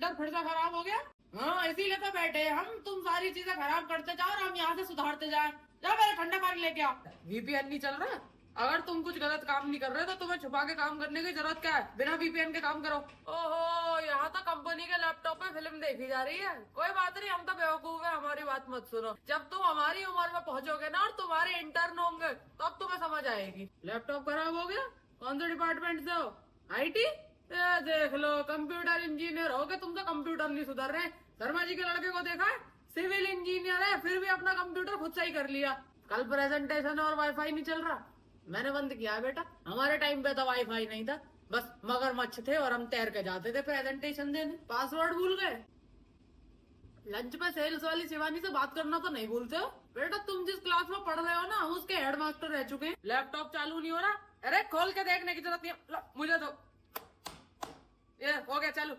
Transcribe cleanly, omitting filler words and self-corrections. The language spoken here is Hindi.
प्रिंटर फिर से खराब हो गया। हाँ इसीलिए तो बैठे हम, तुम सारी चीजें खराब करते जाओ और हम यहाँ से सुधारते जाए। जाओ मेरा ठंडा पानी लेके आओ। वीपीएन नहीं चल रहा? अगर तुम कुछ गलत काम नहीं कर रहे तो तुम्हें छुपा के काम करने की जरूरत क्या है? बिना वीपीएन के काम करो। ओहो, यहाँ तो कंपनी के लैपटॉप पे फिल्म देखी जा रही है। कोई बात नहीं, हम तो बेवकूफ है, हमारी बात मत सुनो। जब तुम हमारी उम्र में पहुंचोगे ना और तुम्हारे इंटर्न होंगे तब तुम्हें समझ आएगी। लैपटॉप खराब हो गया? कौन से डिपार्टमेंट से हो? IT? देख लो, कंप्यूटर इंजीनियर हो गए तुम तो कंप्यूटर नहीं सुधर रहे। शर्मा जी के लड़के को देखा है, सिविल इंजीनियर है, फिर भी अपना कंप्यूटर खुद से ही कर लिया। कल प्रेजेंटेशन और वाईफाई नहीं चल रहा, मैंने बंद किया बेटा। हमारे टाइम पे तो वाईफाई नहीं था, बस मगरमच्छ थे और हम तैर के जाते थे प्रेजेंटेशन देने। पासवर्ड भूल गए? लंच पे सेल्स वाली शिवानी से बात करना तो नहीं भूलते हो? बेटा तुम जिस क्लास में पढ़ रहे हो ना, हम उसके हेडमास्टर रह चुके हैं। लैपटॉप चालू नहीं हो रहा? अरे खोल के देखने की जरूरत नहीं है, लो, मुझे दो। ये हो गया चालू।